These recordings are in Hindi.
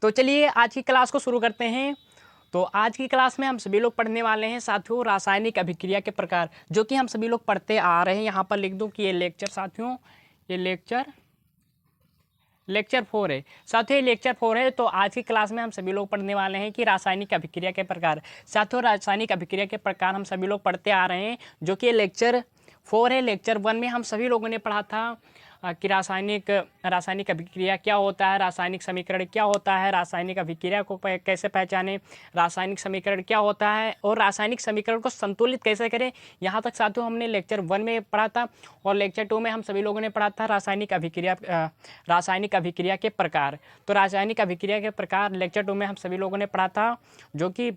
तो चलिए आज की क्लास को शुरू करते हैं। तो आज की क्लास में हम सभी लोग पढ़ने वाले हैं साथियों रासायनिक अभिक्रिया के प्रकार, जो कि हम सभी लोग पढ़ते आ रहे हैं। यहाँ पर लिख दूँ कि ये लेक्चर साथियों, ये लेक्चर 4 है साथियों, ये लेक्चर 4 है। तो आज की क्लास में हम सभी लोग पढ़ने वाले हैं कि रासायनिक अभिक्रिया के प्रकार। साथियों रासायनिक अभिक्रिया के प्रकार हम सभी लोग पढ़ते आ रहे हैं, जो कि लेक्चर 4 है। लेक्चर 1 में हम सभी लोगों ने पढ़ा था कि रासायनिक अभिक्रिया क्या होता है, रासायनिक समीकरण क्या होता है, रासायनिक अभिक्रिया को कैसे पहचानें, रासायनिक समीकरण क्या होता है और रासायनिक समीकरण को संतुलित कैसे करें। यहाँ तक साथियों हमने लेक्चर 1 में पढ़ा था। और लेक्चर 2 में हम सभी लोगों ने पढ़ा था रासायनिक अभिक्रिया के प्रकार। तो रासायनिक अभिक्रिया के प्रकार लेक्चर 2 में हम सभी लोगों ने पढ़ा था, जो कि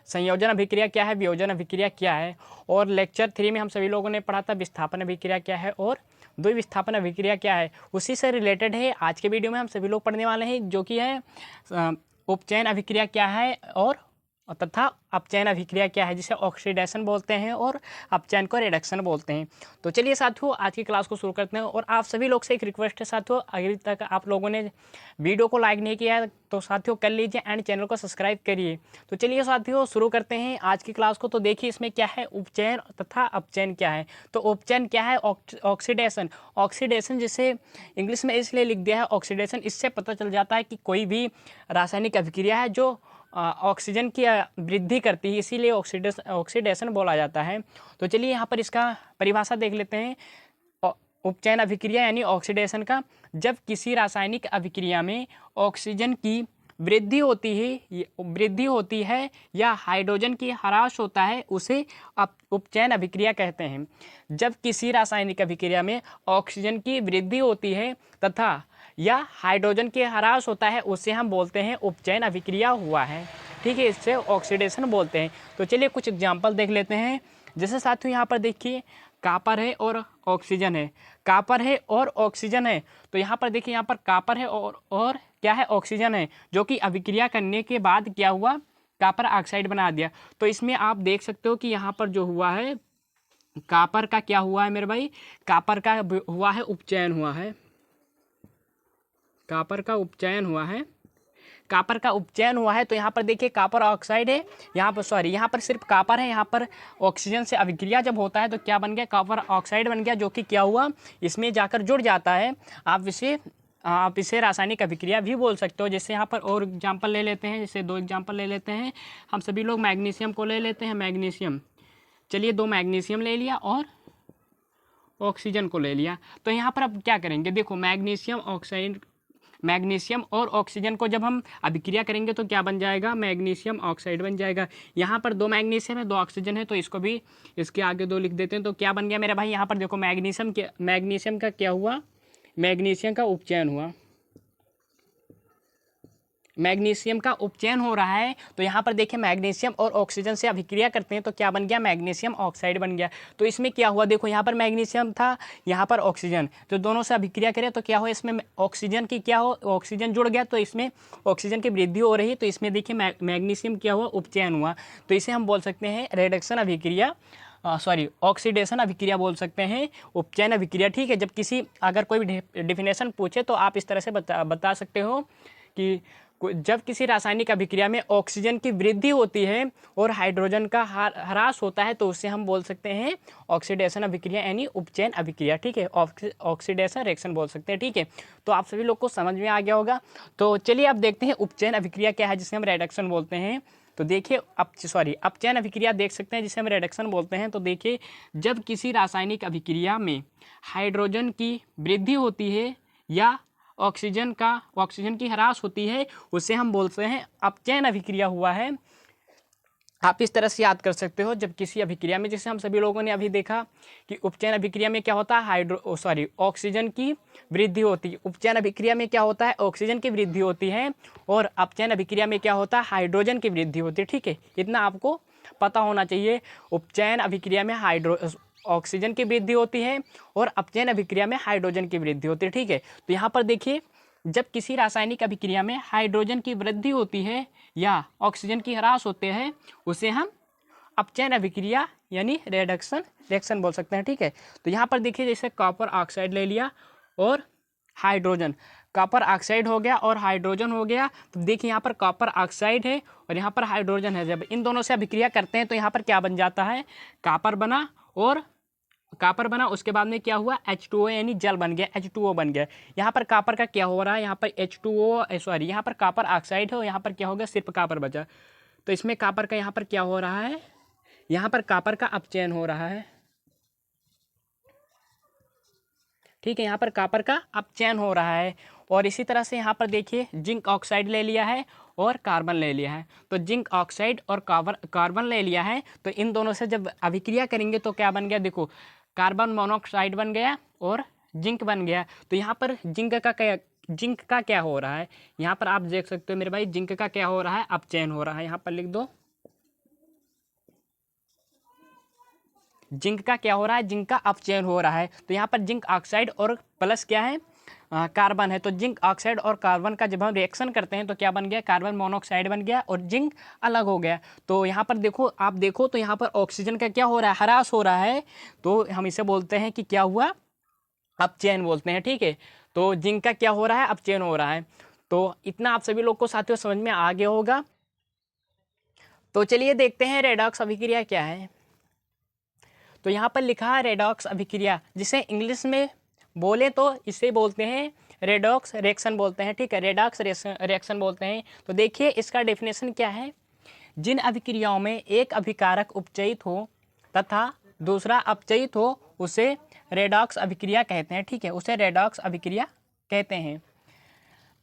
संयोजन अभिक्रिया क्या है, वियोजन अभिक्रिया क्या है। और लेक्चर 3 में हम सभी लोगों ने पढ़ा था विस्थापन अभिक्रिया क्या है और द्विविस्थापन अभिक्रिया क्या है। उसी से रिलेटेड है आज के वीडियो में हम सभी लोग पढ़ने वाले हैं, जो कि है उपचयन अभिक्रिया क्या है और तथा अपचयन अभिक्रिया क्या है, जिसे ऑक्सीडेशन बोलते हैं और अपचयन को रिडक्शन बोलते हैं। तो चलिए साथियों आज की क्लास को शुरू करते हैं। और आप सभी लोग से एक रिक्वेस्ट है साथियों, अभी तक आप लोगों ने वीडियो को लाइक नहीं किया है तो साथियों कर लीजिए एंड चैनल को सब्सक्राइब करिए। तो चलिए साथियों शुरू करते हैं आज की क्लास को। तो देखिए इसमें क्या है, उपचयन तथा अपचयन क्या है। तो उपचयन क्या है, ऑक्सीडेशन जिसे इंग्लिश में इसलिए लिख दिया है ऑक्सीडेशन, इससे पता चल जाता है कि कोई भी रासायनिक अभिक्रिया है जो ऑक्सीजन की वृद्धि करती है, इसीलिए ऑक्सीडेशन बोला जाता है। तो चलिए यहाँ पर इसका परिभाषा देख लेते हैं। उपचयन अभिक्रिया यानी ऑक्सीडेशन का, जब किसी रासायनिक अभिक्रिया में ऑक्सीजन की वृद्धि होती है या हाइड्रोजन की ह्रास होता है, उसे उपचयन अभिक्रिया कहते हैं। जब किसी रासायनिक अभिक्रिया में ऑक्सीजन की वृद्धि होती है तथा या हाइड्रोजन के ह्रास होता है, उसे हम बोलते हैं उपचयन अभिक्रिया हुआ है। ठीक है, इससे ऑक्सीडेशन बोलते हैं। तो चलिए कुछ एग्जाम्पल देख लेते हैं। जैसे साथियों यहाँ पर देखिए कॉपर है और ऑक्सीजन है, कॉपर है और ऑक्सीजन है। तो यहाँ पर देखिए यहाँ पर कॉपर है और क्या है, ऑक्सीजन है, जो कि अभिक्रिया करने के बाद क्या हुआ, कॉपर ऑक्साइड बना दिया। तो इसमें आप देख सकते हो कि यहाँ पर जो हुआ है कॉपर का क्या हुआ है मेरे भाई, कॉपर का हुआ है उपचयन हुआ है, कॉपर का उपचयन हुआ है, कॉपर का उपचयन हुआ है। तो यहाँ पर देखिए कॉपर ऑक्साइड है, यहाँ पर सिर्फ कॉपर है। यहाँ पर ऑक्सीजन से अभिक्रिया जब होता है तो क्या बन गया, कॉपर ऑक्साइड बन गया, जो कि क्या हुआ इसमें जाकर जुड़ जाता है। आप इसे रासायनिक अभिक्रिया भी बोल सकते हो। जैसे यहाँ पर और एग्जाम्पल ले लेते हैं, जैसे 2 एग्जाम्पल ले लेते हैं हम सभी लोग। मैग्नीशियम को ले लेते हैं, मैग्नीशियम, चलिए 2 मैग्नीशियम ले लिया और ऑक्सीजन को ले लिया। तो यहाँ पर अब क्या करेंगे, देखो मैग्नीशियम और ऑक्सीजन को जब हम अभिक्रिया करेंगे तो क्या बन जाएगा, मैग्नीशियम ऑक्साइड बन जाएगा। यहाँ पर 2 मैग्नीशियम है 2 ऑक्सीजन है, तो इसको भी इसके आगे 2 लिख देते हैं। तो क्या बन गया मेरे भाई, यहाँ पर देखो मैग्नीशियम का क्या हुआ, मैग्नीशियम का उपचयन हुआ, मैग्नीशियम का उपचयन हो रहा है। तो यहाँ पर देखिए मैग्नीशियम और ऑक्सीजन से अभिक्रिया करते हैं तो क्या बन गया, मैग्नीशियम ऑक्साइड बन गया। तो इसमें क्या हुआ, देखो यहाँ पर मैग्नीशियम था, यहाँ पर ऑक्सीजन, तो दोनों से अभिक्रिया करें तो क्या हो, इसमें ऑक्सीजन की क्या हो, ऑक्सीजन जुड़ गया तो इसमें ऑक्सीजन की वृद्धि हो रही। तो इसमें देखिए मैग्नीशियम क्या हुआ, उपचयन हुआ। तो इसे हम बोल सकते हैं रिडक्शन अभिक्रिया, ऑक्सीडेशन अभिक्रिया बोल सकते हैं, उपचयन अभिक्रिया। ठीक है, जब अगर कोई डेफिनेशन पूछे तो आप इस तरह से बता सकते हो कि जब किसी रासायनिक अभिक्रिया में ऑक्सीजन की वृद्धि होती है और हाइड्रोजन का ह्रास होता है तो उसे हम बोल सकते हैं ऑक्सीडेशन अभिक्रिया यानी उपचयन अभिक्रिया। ठीक है, ऑक्सीडेशन रिएक्शन बोल सकते हैं। ठीक है, तो आप सभी लोग को समझ में आ गया होगा। तो चलिए अब देखते हैं उपचयन अभिक्रिया क्या है, जिसे हम रिडक्शन बोलते हैं। तो देखिए अपचयन अभिक्रिया देख सकते हैं, जिसे हम रिडक्शन बोलते हैं। तो देखिए जब किसी रासायनिक अभिक्रिया में हाइड्रोजन की वृद्धि होती है या ऑक्सीजन की ह्रास होती है, उसे हम बोलते हैं अपचयन अभिक्रिया हुआ है। आप इस तरह से याद कर सकते हो, जब किसी अभिक्रिया में, जैसे हम सभी लोगों ने अभी देखा कि उपचयन अभिक्रिया में क्या होता है, ऑक्सीजन की वृद्धि होती है। उपचयन अभिक्रिया में क्या होता है, ऑक्सीजन की वृद्धि होती है, और अपचयन अभिक्रिया में क्या होता है, हाइड्रोजन की वृद्धि होती है। ठीक है, इतना आपको पता होना चाहिए। उपचयन अभिक्रिया में ऑक्सीजन की वृद्धि होती है और अपचयन अभिक्रिया में हाइड्रोजन की वृद्धि होती है। ठीक है, तो यहाँ पर देखिए जब किसी रासायनिक अभिक्रिया में हाइड्रोजन की वृद्धि होती है या ऑक्सीजन की ह्रास होते हैं, उसे हम अपचयन अभिक्रिया यानी रिएक्शन बोल सकते हैं। ठीक है, तो यहाँ पर देखिए जैसे कॉपर ऑक्साइड ले लिया और हाइड्रोजन, कॉपर ऑक्साइड हो गया और हाइड्रोजन हो गया। तो देखिए यहाँ पर कॉपर ऑक्साइड है और यहाँ पर हाइड्रोजन है। जब इन दोनों से अभिक्रिया करते हैं तो यहाँ पर क्या बन जाता है, कॉपर बना, और कॉपर बना, उसके बाद में क्या हुआ, H2O यानी जल बन गया, H2O बन गया। यहाँ पर कॉपर का क्या हो रहा है, यहाँ पर H2O सॉरी यहाँ पर कॉपर ऑक्साइड है और यहाँ पर क्या हो गया, सिर्फ कॉपर बचा। तो इसमें कॉपर का यहाँ पर क्या हो रहा है, यहाँ पर कॉपर का अपचयन हो रहा है। ठीक है, यहाँ पर कॉपर का अपचयन हो रहा है। और इसी तरह से यहाँ पर देखिए जिंक ऑक्साइड ले लिया है और कार्बन ले लिया है। तो जिंक ऑक्साइड और कार्बन ले लिया है, तो इन दोनों से जब अभिक्रिया करेंगे तो क्या बन गया, देखो कार्बन मोनोऑक्साइड बन गया और जिंक बन गया। तो यहाँ पर जिंक का क्या हो रहा है, यहाँ पर आप देख सकते हो मेरे भाई, जिंक का क्या हो रहा है, अपचयन हो रहा है। यहाँ पर लिख दो, जिंक का क्या हो रहा है, जिंक का अपचयन हो रहा है। तो यहाँ पर जिंक ऑक्साइड और प्लस क्या है, कार्बन है। तो जिंक ऑक्साइड और कार्बन का जब हम रिएक्शन करते हैं तो क्या बन गया, कार्बन मोनोऑक्साइड बन गया और जिंक अलग हो गया। तो यहाँ पर देखो, आप देखो तो यहाँ पर ऑक्सीजन का क्या हो रहा है, ह्रास हो रहा है। तो हम इसे बोलते हैं कि क्या हुआ, अपचयन बोलते हैं। ठीक है, तो जिंक का क्या हो रहा है, अपचयन हो रहा है। तो इतना आप सभी लोग को साथियों समझ में आ गया होगा। तो चलिए देखते हैं रेडॉक्स अभिक्रिया क्या है। तो यहाँ पर लिखा है रेडॉक्स अभिक्रिया, जिसे इंग्लिश में बोले तो इसे बोलते हैं रेडॉक्स रिएक्शन बोलते हैं। ठीक है, रेडॉक्स रिएक्शन बोलते हैं। तो देखिए इसका डेफिनेशन क्या है, जिन अभिक्रियाओं में एक अभिकारक उपचयित हो तथा दूसरा अपचयित हो उसे रेडॉक्स अभिक्रिया कहते हैं। ठीक है, उसे रेडॉक्स अभिक्रिया कहते हैं।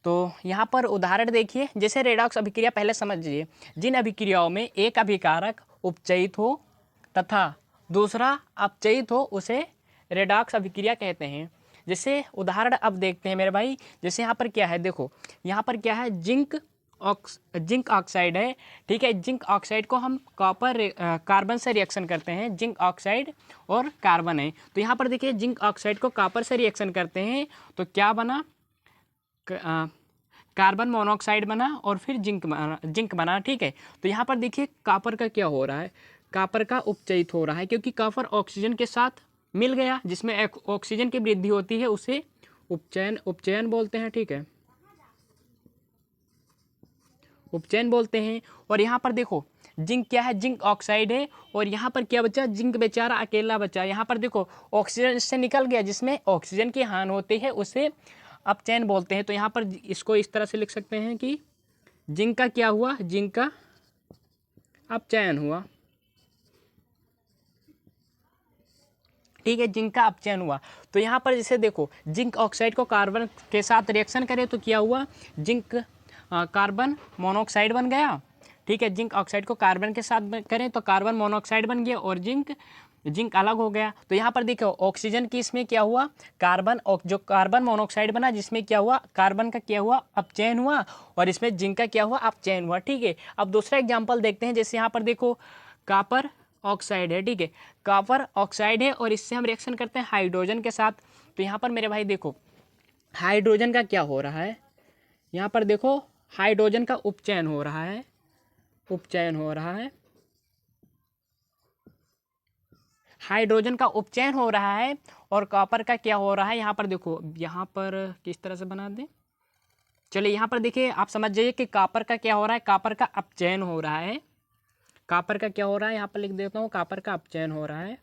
तो यहाँ पर उदाहरण देखिए, जैसे रेडॉक्स अभिक्रिया पहले समझिए, जिन अभिक्रियाओं में एक अभिकारक उपचयित हो तथा दूसरा अपचयित हो उसे रेडॉक्स अभिक्रिया कहते हैं। जैसे उदाहरण अब देखते हैं मेरे भाई, जैसे यहाँ पर क्या है, देखो यहाँ पर क्या है, जिंक ऑक्साइड है। ठीक है, जिंक ऑक्साइड को हम कार्बन से रिएक्शन करते हैं, जिंक ऑक्साइड और कार्बन है। तो यहाँ पर देखिए जिंक ऑक्साइड को कॉपर से रिएक्शन करते हैं तो क्या बना, कार्बन मोनोऑक्साइड बना और फिर जिंक बना। ठीक है, तो यहाँ पर देखिए कॉपर का क्या हो रहा है, कॉपर का उपचयित हो रहा है, क्योंकि कॉपर ऑक्सीजन के साथ मिल गया, जिसमें ऑक्सीजन की वृद्धि होती है उसे उपचयन बोलते हैं। ठीक है, उपचयन बोलते हैं। और यहाँ पर देखो जिंक क्या है, जिंक ऑक्साइड है और यहाँ पर क्या बचा, जिंक बेचारा अकेला बचा। यहाँ पर देखो ऑक्सीजन इससे निकल गया, जिसमें ऑक्सीजन की हानि होती है उसे अपचयन बोलते हैं। तो यहाँ पर इसको इस तरह से लिख सकते हैं कि जिंक का क्या हुआ, जिंक का अपचयन हुआ। ठीक है, जिंक का अपचयन हुआ। तो यहाँ पर जैसे देखो जिंक ऑक्साइड को कार्बन के साथ रिएक्शन करें तो क्या हुआ, जिंक कार्बन मोनोऑक्साइड बन गया। ठीक है, जिंक ऑक्साइड को कार्बन के साथ करें तो कार्बन मोनोऑक्साइड बन गया और जिंक अलग हो गया। तो यहाँ पर देखो ऑक्सीजन की इसमें क्या हुआ, जो कार्बन मोनोऑक्साइड बना, जिसमें क्या हुआ, कार्बन का क्या हुआ, अपचयन हुआ और इसमें जिंक का क्या हुआ, अपचयन हुआ। ठीक है, अब दूसरा एग्जाम्पल देखते हैं। जैसे यहाँ पर देखो कॉपर ऑक्साइड है। ठीक है, कॉपर ऑक्साइड है और इससे हम रिएक्शन करते हैं हाइड्रोजन के साथ। तो यहाँ पर मेरे भाई देखो हाइड्रोजन का क्या हो रहा है, यहाँ पर देखो हाइड्रोजन का उपचयन हो रहा है, उपचयन हो रहा है, हाइड्रोजन का उपचयन हो रहा है। और कॉपर का क्या हो रहा है, यहाँ पर देखो, यहाँ पर किस तरह से बना दें, चलिए यहाँ पर देखिए आप समझ जाइए कि कॉपर का क्या हो रहा है, कॉपर का अपचयन हो रहा है। कॉपर का क्या हो रहा है, यहाँ पर लिख देता हूँ, कॉपर का अपचयन हो रहा है।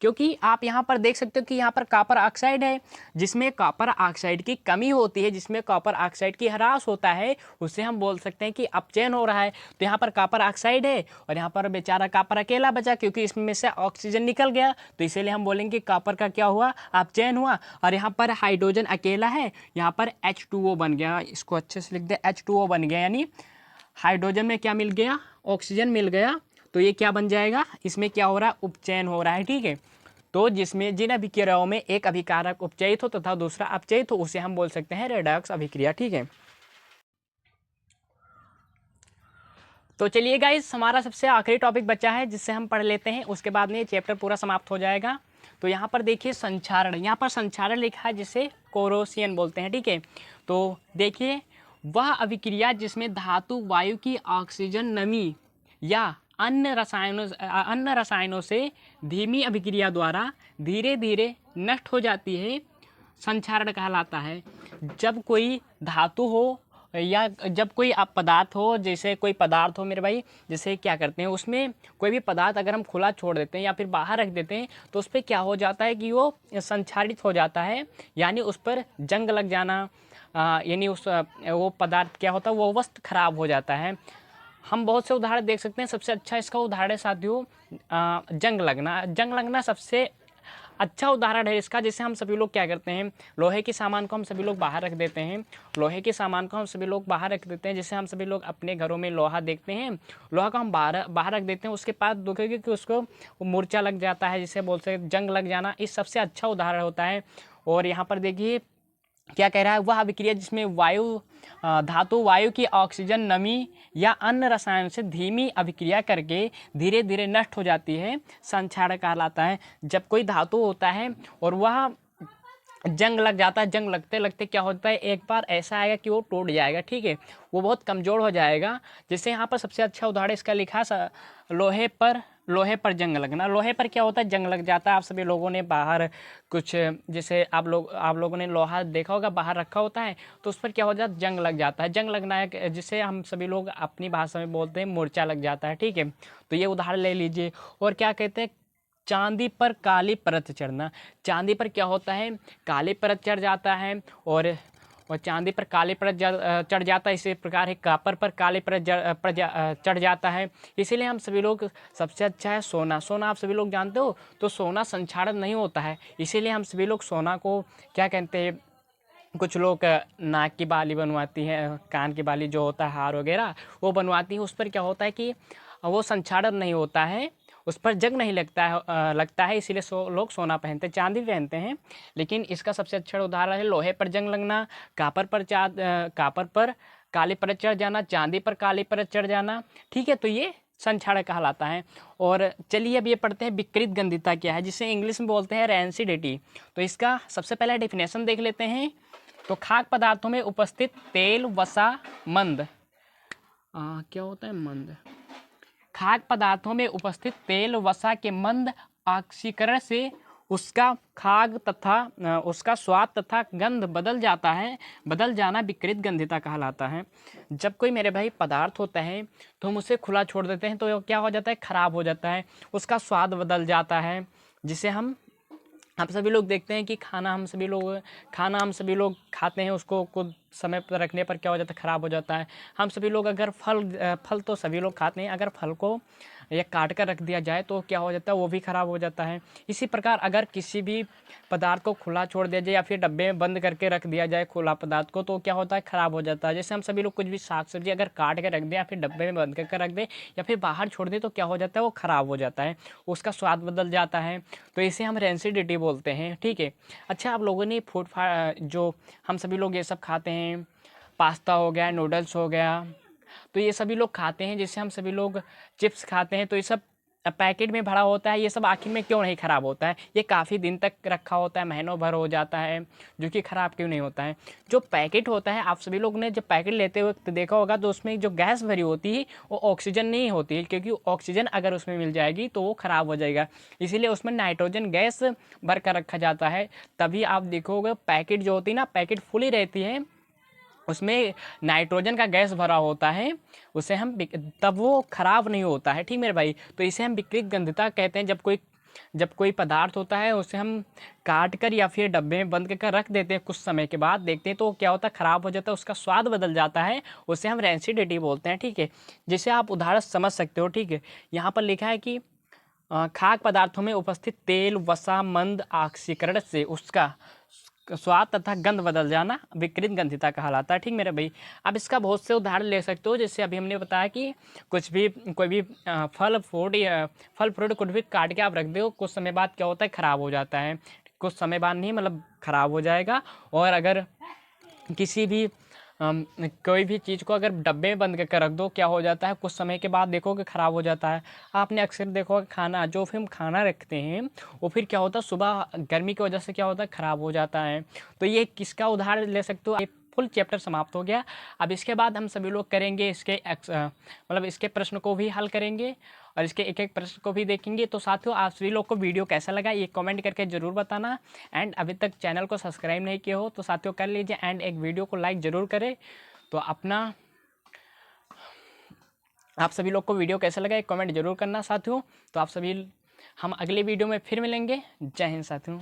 क्योंकि आप यहाँ पर देख सकते हो कि यहाँ पर कॉपर ऑक्साइड है, जिसमें कॉपर ऑक्साइड की कमी होती है, जिसमें कॉपर ऑक्साइड की ह्रास होता है, उससे हम बोल सकते हैं कि अपचयन हो रहा है। तो यहाँ पर कॉपर ऑक्साइड है और यहाँ पर बेचारा कॉपर अकेला बचा, क्योंकि इसमें से ऑक्सीजन निकल गया। तो इसीलिए हम बोलेंगे कि कॉपर का क्या हुआ, अपचयन हुआ। और यहाँ पर हाइड्रोजन अकेला है, यहाँ पर H2O बन गया, इसको अच्छे से लिख दे, H2O बन गया, यानी हाइड्रोजन में क्या मिल गया, ऑक्सीजन मिल गया। तो ये क्या बन जाएगा, इसमें क्या हो रहा है, उपचयन हो रहा है। ठीक है, तो जिसमें जिन अभिक्रियाओं में एक अभिकारक उपचयित हो तथा दूसरा अपचयित हो उसे हम बोल सकते हैं रेडॉक्स अभिक्रिया। ठीक है, तो चलिए गाइस हमारा सबसे आखिरी टॉपिक बचा है, जिससे हम पढ़ लेते हैं, उसके बाद में ये चैप्टर पूरा समाप्त हो जाएगा। तो यहाँ पर देखिए संक्षारण, यहाँ पर संक्षारण लिखा है जिसे कोरोसियन बोलते हैं। ठीक है, तो देखिए वह अभिक्रिया जिसमें धातु वायु की ऑक्सीजन नमी या अन्य रसायनों से धीमी अभिक्रिया द्वारा धीरे धीरे नष्ट हो जाती है, संक्षारण कहलाता है। जब कोई धातु हो या जब कोई पदार्थ हो, जैसे कोई पदार्थ हो मेरे भाई, जैसे क्या करते हैं उसमें कोई भी पदार्थ अगर हम खुला छोड़ देते हैं या फिर बाहर रख देते हैं तो उस पर क्या हो जाता है कि वो संक्षारित हो जाता है, यानी उस पर जंग लग जाना, यानी उस वो पदार्थ क्या होता है, वो वस्तु खराब हो जाता है। हम बहुत से उदाहरण देख सकते हैं। सबसे अच्छा इसका उदाहरण है साथियों जंग लगना। जंग लगना सबसे अच्छा उदाहरण है इसका। जैसे हम सभी लोग क्या करते हैं, लोहे के सामान को हम सभी लोग बाहर रख देते हैं। लोहे के सामान को हम सभी लोग बाहर रख देते हैं। जैसे हम सभी लोग अपने घरों में लोहा देखते हैं, लोहा को हम बाहर रख देते हैं। उसके बाद देखेंगे कि उसको मूर्छा लग जाता है, जिसे बोलते हैं जंग लग जाना। इस सबसे अच्छा उदाहरण होता है। और यहाँ पर देखिए क्या कह रहा है, वह अभिक्रिया जिसमें धातु वायु की ऑक्सीजन, नमी या अन्य रसायन से धीमी अभिक्रिया करके धीरे धीरे नष्ट हो जाती है, संक्षारण कहलाता है। जब कोई धातु होता है और वह जंग लग जाता है, जंग लगते लगते क्या होता है, एक बार ऐसा आएगा कि वो टूट जाएगा, ठीक है, वो बहुत कमज़ोर हो जाएगा। जैसे यहाँ पर सबसे अच्छा उदाहरण इसका लिखा लोहे पर जंग लगना। लोहे पर क्या होता है, जंग लग जाता है। आप सभी लोगों ने बाहर कुछ, जैसे आप लोगों ने लोहा देखा होगा बाहर रखा होता है, तो उस पर क्या हो जाता है, जंग लग जाता है। जंग लगना है जिसे हम सभी लोग अपनी भाषा में बोलते हैं मूर्छा लग जाता है, ठीक है। तो ये उदाहरण ले लीजिए। और क्या कहते हैं, चांदी पर काली परत चढ़ना। चांदी पर क्या होता है, काली परत चढ़ जाता है। और चांदी पर काली परत चढ़ जाता है। इसी प्रकार है कापर पर काली परत चढ़ जाता है। इसीलिए हम सभी लोग, सबसे अच्छा है सोना। सोना आप सभी लोग जानते हो, तो सोना संक्षारण नहीं होता है। इसीलिए हम सभी लोग सोना को क्या कहते हैं, कुछ लोग नाक की बाली बनवाती हैं, कान की बाली जो होता है, हार वगैरह वो बनवाती हैं। उस पर क्या होता है कि वो संक्षारण नहीं होता है, उस पर जंग नहीं लगता है, इसीलिए लोग सोना पहनते हैं, चांदी पहनते हैं। लेकिन इसका सबसे अच्छा उदाहरण है लोहे पर जंग लगना, कापर पर काली परत चढ़ जाना, चांदी पर काली परत चढ़ जाना, ठीक है। तो ये संक्षारण कहलाता है। और चलिए अब ये पढ़ते हैं विकृत गंधिता क्या है, जिसे इंग्लिश में बोलते हैं रैंसिडिटी। तो इसका सबसे पहले डेफिनेशन देख लेते हैं। तो खाद्य पदार्थों में उपस्थित तेल, वसा, मंद, क्या होता है मंद, खाद्य पदार्थों में उपस्थित तेल, वसा के मंद ऑक्सीकरण से उसका खाद्य तथा उसका स्वाद तथा गंध बदल जाना विकृत गंधिता कहलाता है। जब कोई मेरे भाई पदार्थ होता है तो हम उसे खुला छोड़ देते हैं तो क्या हो जाता है, खराब हो जाता है, उसका स्वाद बदल जाता है। जिसे हम सभी लोग देखते हैं कि खाना हम सभी लोग खाते हैं, उसको कुछ समय पर रखने पर क्या हो जाता है, ख़राब हो जाता है। हम सभी लोग अगर फल तो सभी लोग खाते हैं, अगर फल को या काट कर रख दिया जाए तो क्या हो जाता है, वो भी ख़राब हो जाता है। इसी प्रकार अगर किसी भी पदार्थ को खुला छोड़ दिया जाए या फिर डब्बे में बंद करके रख दिया जाए खुला पदार्थ को, तो क्या होता है, ख़राब हो जाता है। जैसे हम सभी लोग कुछ भी साग सब्जी अगर काट के रख दें या फिर डब्बे में बंद करके रख दें या फिर बाहर छोड़ दें तो क्या हो जाता है, वो ख़राब हो जाता है, उसका स्वाद बदल जाता है। तो इसे हम रेंसिडिटी बोलते हैं, ठीक है। अच्छा, आप लोगों ने जो हम सभी लोग ये सब खाते हैं, पास्ता हो गया, नूडल्स हो गया, तो ये सभी लोग खाते हैं। जैसे हम सभी लोग चिप्स खाते हैं, तो ये सब पैकेट में भरा होता है। ये सब आखिर में क्यों नहीं ख़राब होता है, ये काफ़ी दिन तक रखा होता है, महीनों भर हो जाता है, जो कि ख़राब क्यों नहीं होता है। जो पैकेट होता है, आप सभी लोग ने जब पैकेट लेते वक्त देखा होगा तो उसमें जो गैस भरी होती है वो ऑक्सीजन नहीं होती है, क्योंकि ऑक्सीजन अगर उसमें मिल जाएगी तो वो ख़राब हो जाएगा। इसीलिए उसमें नाइट्रोजन गैस भर कर रखा जाता है। तभी आप देखोगे पैकेट जो होती है ना, पैकेट फुल ही रहती है, उसमें नाइट्रोजन का गैस भरा होता है, उसे हम तब वो खराब नहीं होता है, ठीक मेरे भाई। तो इसे हम विकृत गंधिता कहते हैं। जब कोई पदार्थ होता है उसे हम काट कर या फिर डब्बे में बंद कर रख देते हैं, कुछ समय के बाद देखते हैं तो क्या होता है, ख़राब हो जाता है, उसका स्वाद बदल जाता है, उसे हम रेंसिडिटी बोलते हैं, ठीक है। जिसे आप उदाहरण समझ सकते हो, ठीक है। यहाँ पर लिखा है कि खाद्य पदार्थों में उपस्थित तेल, वसा, मंद ऑक्सीकरण से उसका स्वाद तथा गंध बदल जाना विकृत गंधिता कहलाता है, ठीक मेरे भाई। अब इसका बहुत से उदाहरण ले सकते हो। जैसे अभी हमने बताया कि कोई भी फल फ्रूट कुछ भी काट के आप रख दो, कुछ समय बाद क्या होता है, ख़राब हो जाता है। कुछ समय बाद नहीं, मतलब ख़राब हो जाएगा। और अगर किसी भी कोई भी चीज़ को अगर डब्बे में बंद करके रख दो, क्या हो जाता है, कुछ समय के बाद देखोगे ख़राब हो जाता है। आपने अक्सर देखो खाना, जो फिर हम खाना रखते हैं वो फिर क्या होता है, सुबह गर्मी की वजह से क्या होता है, ख़राब हो जाता है। तो ये किसका उदाहरण ले सकते हो। फुल चैप्टर समाप्त हो गया। अब इसके बाद हम सभी लोग करेंगे इसके मतलब इसके प्रश्न को भी हल करेंगे और इसके एक एक प्रश्न को भी देखेंगे। तो साथियों आप सभी लोग को वीडियो कैसा लगा ये कमेंट करके ज़रूर बताना। एंड अभी तक चैनल को सब्सक्राइब नहीं किया हो तो साथियों कर लीजिए एंड एक वीडियो को लाइक ज़रूर करें। तो आप सभी लोग को वीडियो कैसा लगा एक कमेंट जरूर करना साथियों। तो आप सभी हम अगले वीडियो में फिर मिलेंगे। जय हिंद साथियों।